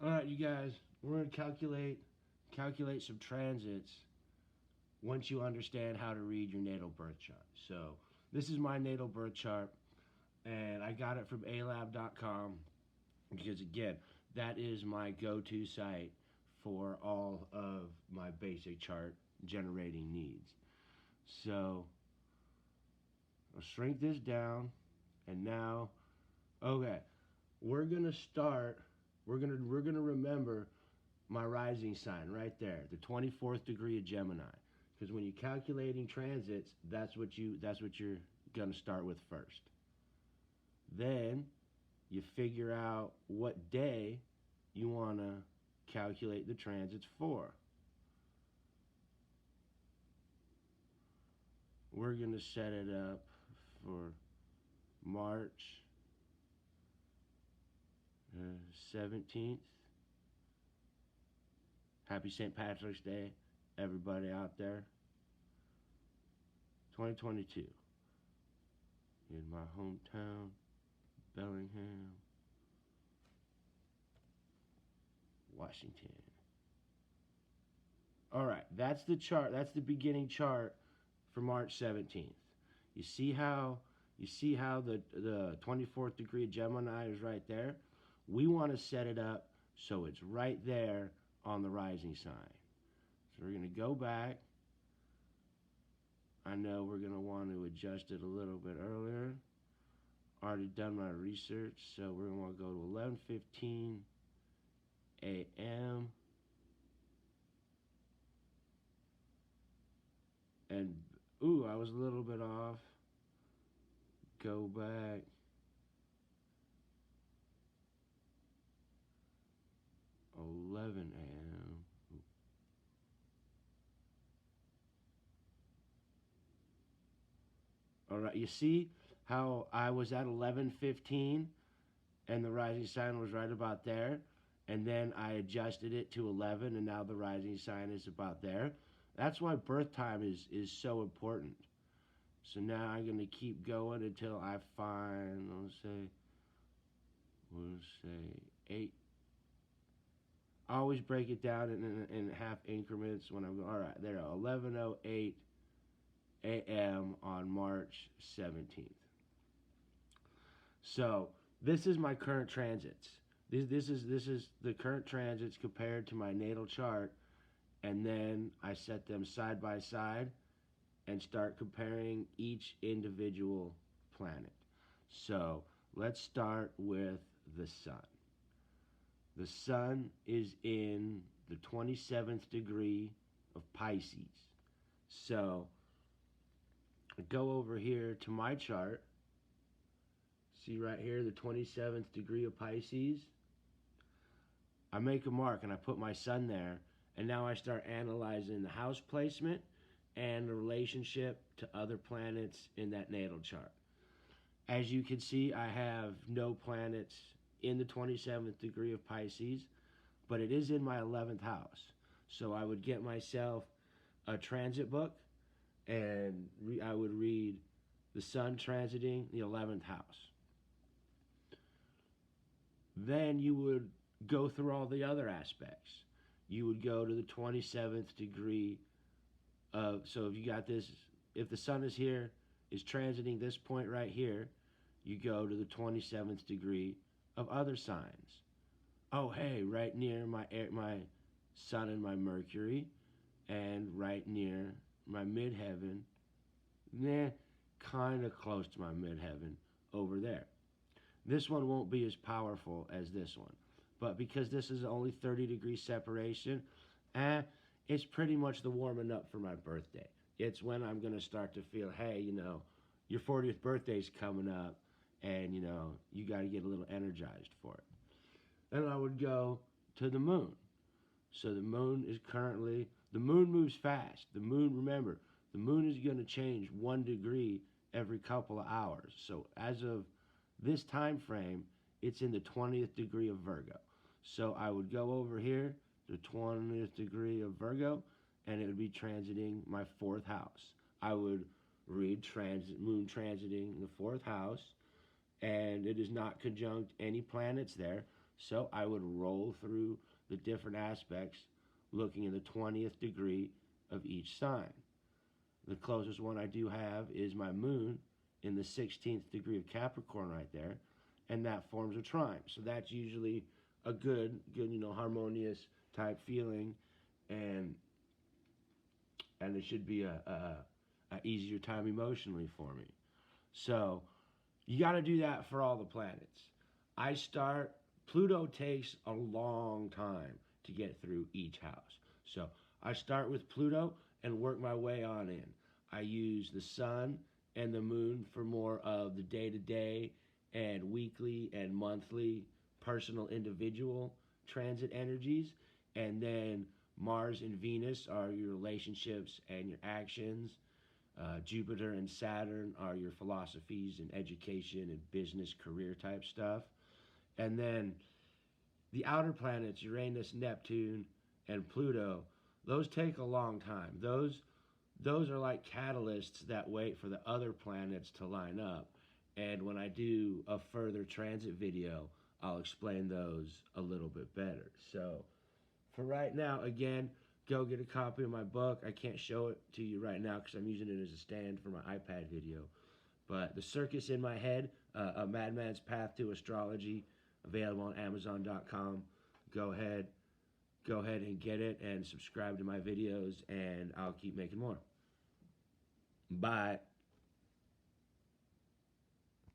All right, you guys, we're gonna calculate some transits once you understand how to read your natal birth chart. So this is my natal birth chart, and I got it from alab.com because again, that is my go-to site for all of my basic chart generating needs. So I'll shrink this down, and now, okay, we're gonna start. We're gonna remember my rising sign right there, the 24th degree of Gemini, because when you're calculating transits, that's what you're gonna start with first. Then you figure out what day you wanna calculate the transits for. We're gonna set it up for March 17th. Happy St. Patrick's Day, everybody out there. 2022. In my hometown, Bellingham, Washington. All right, that's the chart. That's the beginning chart for March 17th. You see how the 24th degree of Gemini is right there? We want to set it up so it's right there on the rising sign. So we're going to go back. I know we're going to want to adjust it a little bit earlier. Already done my research, so we're going to want to go to 11:15 a.m. And ooh, I was a little bit off. Go back. 11 a.m. All right, you see how I was at 11:15 and the rising sign was right about there, and then I adjusted it to 11 and now the rising sign is about there. That's why birth time is so important. So now I'm going to keep going until I find, we'll say 8. I always break it down in half increments when I'm going, all right, there, 11:08 a.m. on March 17th. So this is my current transits. This is the current transits compared to my natal chart, and then I set them side by side and start comparing each individual planet. So let's start with the sun. The sun is in the 27th degree of Pisces. So I go over here to my chart. See right here, the 27th degree of Pisces. I make a mark and I put my sun there, and now I start analyzing the house placement and the relationship to other planets in that natal chart. As you can see, I have no planets in the 27th degree of Pisces, but it is in my 11th house. So I would get myself a transit book, and I would read the sun transiting the 11th house. Then you would go through all the other aspects. You would go to the 27th degree of, so if you got this, if the sun is here, is transiting this point right here, you go to the 27th degree of other signs. Oh, hey, right near my sun and my Mercury, and right near my midheaven, kind of close to my midheaven over there. This one won't be as powerful as this one, but because this is only 30 degree separation, it's pretty much the warming up for my birthday. It's when I'm going to start to feel, hey, your 40th birthday's coming up, and, you got to get a little energized for it. Then I would go to the moon. So the moon moves fast. The moon, remember, the moon is going to change 1 degree every couple of hours. So as of this time frame, it's in the 20th degree of Virgo. So I would go over here, the 20th degree of Virgo, and it would be transiting my 4th house. I would read moon transiting the 4th house, and it is not conjunct any planets there, So I would roll through the different aspects, looking in the 20th degree of each sign. The closest one I do have is my moon in the 16th degree of Capricorn right there, and that forms a trine. So that's usually a good, harmonious type feeling, and it should be a easier time emotionally for me. So you got to do that for all the planets. I start, Pluto takes a long time to get through each house. So I start with Pluto and work my way on in. I use the sun and the moon for more of the day to day and weekly and monthly personal individual transit energies. And then Mars and Venus are your relationships and your actions. Jupiter and Saturn are your philosophies and education and business career type stuff. And then the outer planets, Uranus, Neptune, and Pluto, those take a long time. Those are like catalysts that wait for the other planets to line up. And when I do a further transit video, I'll explain those a little bit better. So for right now, again, go get a copy of my book. I can't show it to you right now because I'm using it as a stand for my iPad video. But The Circus in My Head, A Madman's Path to Astrology, available on Amazon.com. Go ahead and get it and subscribe to my videos, and I'll keep making more. Bye.